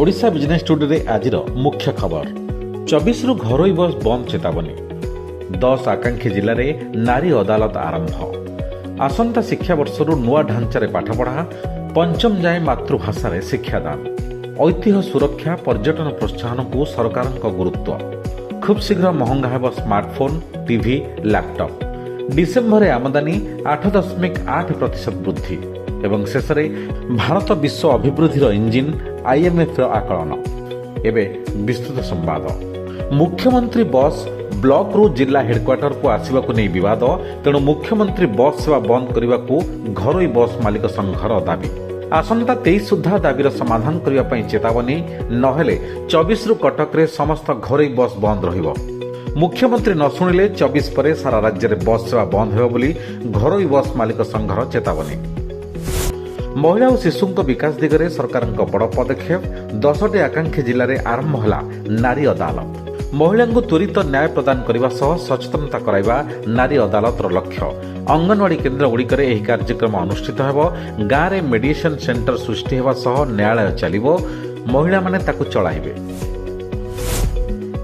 Odisha business today आज मुख्य खबर 24 रु घरोई बस बंद चेतावनी 10 आकांक्षी जिले में नारी अदालत आरंभ आसंता शिक्षा वर्षर नुआ ढांचार पाठपढ़ा पंचम जाए मातृभाषा शिक्षादान ऐतिह्य सुरक्षा पर्यटन प्रोत्साहन को सरकार गुरुत्व खूब शीघ्र महंगा हेब स्मार्टफोन टीवी लैपटॉप डिसेम्बर आमदानी 8.8% वृद्धि एवं शेष में भारत विश्व अभिवृद्धि इंजिन आईएमएफ आकलन एवं विस्तृत संवाद मुख्यमंत्री बस ब्लॉक रु जिला हेडक्वार्टर को आसवा नहीं विवाद तेणु मुख्यमंत्री बस सेवा बंद करने को घरोई बस मालिक संघर दाबी आसंता 23 सुधा दाबीर समाधान करने चेतावनी नहेले 24 रु कटक रे समस्त घरोई बस बंद रहिबो मुख्यमंत्री न शुणिले 24 पर सारा राज्य में बस सेवा बंद हो बोली घरोई बस मालिक संघर चेतावनी महिला और शिशु विकास दिगरे सरकार बड़ पदक्षेप 10टी आकांक्षी जिले में आरंभ होला नारी अदालत महिला को त्वरित न्याय प्रदान करने सह सचेतनता कराइबा नारी अदालतर लक्ष्य अंगनवाड़ी केन्द्र गुड़िक कार्यक्रम अनुष्ठित हो गाँव में मेडिएशन सेंटर सृष्टि होगा सह न्यायालय चलिबो महिला माने ताकु चलाइबे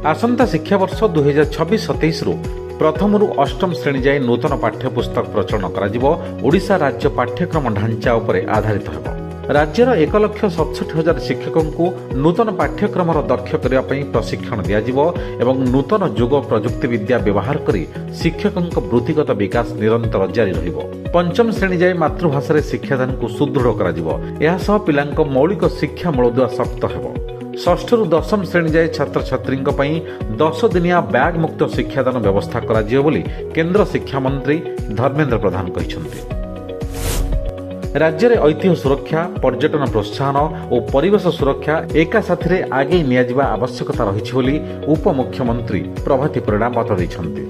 आसंता शिक्षा वर्ष 2026-27 रु प्रथम रु अष्टम श्रेणी जाए नूतन पाठ्यपुस्तक प्रचलन करा ओडिशा राज्य पाठ्यक्रम ढांचा उपरे आधारित हेबो राज्यर 1,67,000 शिक्षकों को नूतन पाठ्यक्रम दक्ष करने प्रशिक्षण दियाजिबो एवं नूतन जुग प्रजुक्ति विद्या व्यवहार करी शिक्षकों वृत्तिगत विकास निरंतर जारी रहिबो पंचम श्रेणी जाए मातृभाषा शिक्षादान को सुदृढ़ करा यह सह पिलांक मौलिक शिक्षा मूलदुआ शक्त हेबो षष्ठ रु दशम श्रेणी जाए छात्र छात्री 10 दिनिया बैग मुक्त शिक्षादान व्यवस्था करा बोली केंद्र शिक्षा मंत्री धर्मेंद्र प्रधान कहिसंती राज्य में ऐतिह्य सुरक्षा पर्यटन प्रोत्साहन और परिवेश सुरक्षा एका साथी रे आगे नियाजिबा आवश्यकता रही बोली उपमुख्यमंत्री प्रभाती परिणा मत देइछंती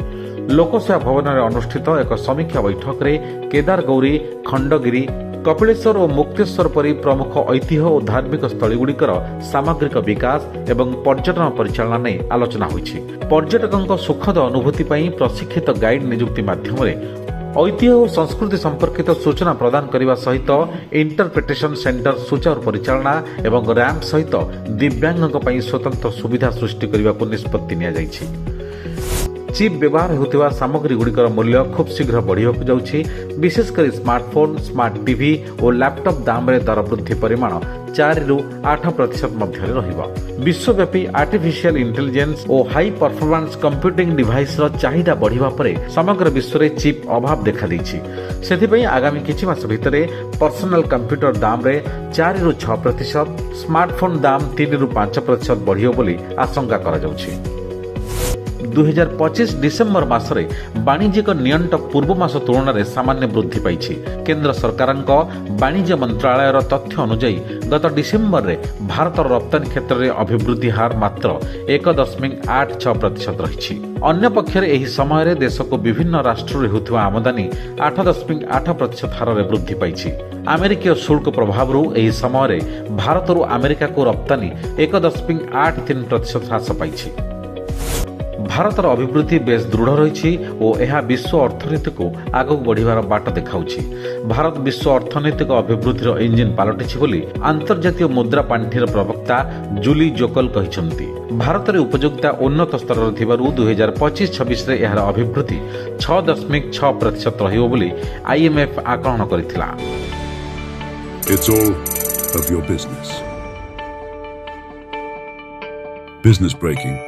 लोकसेवा भवन में अनुष्ठित एक समीक्षा बैठक में केदार गौरी खंडगिरी कपिलेश्वर और मुक्तेश्वर परी प्रमुख ऐतिह्य और धार्मिक स्थलीगुड़िकर सामग्रिक विकास एवं पर्यटन परिचालना नहीं आलोचना होइछि पर्यटकों सुखद अनुभूति प्रशिक्षित गाइड नियुक्ति माध्यम ऐतिह्य और संस्कृति संपर्कित सूचना प्रदान करने सहित इंटरप्रिटेशन सेंटर सुचारू परिचालना एवं रैंप सहित दिव्यांगों स्वतंत्र सुविधा सृष्टि करने को निष्पत्ति निया जाइछि चिप व्यवहार होता सामग्री गुड़िकर मूल्य खूब शीघ्र बढ़ाक जाउछि विशेषकर स्मार्टफोन स्मार्ट टीवी और लैपटॉप दाम रे दर वृद्धि परिमाण 4 रु 8% मध्य रहिबा विश्वव्यापी आर्टिफिशियल इंटेलिजेंस और हाई परफॉर्मेंस कंप्यूटिंग डिवाइस रो चाहिदा बढ़िबा परे समग्र विश्व रे चिप अभाव देखा दैछि सेथिपई आगामी किछि मास भितरे पर्सनल कंप्यूटर दाम रे 4 रु 6% स्मार्टफोन दाम 3 रु 5% बढ़ियो बोली आशंका करा जाउछि 2025 डिसेम्बर मासरे वाणिज्यिक नियंट पूर्व मास तुलन में सामान्य वृद्धि पाई केंद्र सरकार वाणिज्य मंत्रालय तथ्य अनुसार गत डिसेम्बर में भारत रप्तानी क्षेत्र में अभिवृद्धि हार मात्र 1.86% रही अन्य पक्षर एही समय देश को विभिन्न राष्ट्र होता आमदानी 8.8% हार में वृद्धि पाई अमेरिकीय शुल्क प्रभाव एही समय भारत अमेरिका को रप्तानी 1.83% ह्रास पाई भारतर अभिवृद्धि बेस दृढ़ रही और यह विश्व अर्थनीति को आगक बढ़िबार बाट देखाउछि भारत विश्व अर्थनैतिक अभिवृद्धि इंजिन पलटिछि बोली अंतर्जातीय मुद्रा पांठिर प्रवक्ता जूली जोकल कहिसंती भारत में उपयोगिता उन्नत स्तर 2025-26 रे यार अभिवृद्धि 6.6% रहिबो बोली आईएमएफ आकलन करिथिला It's all of your business. Business breaking.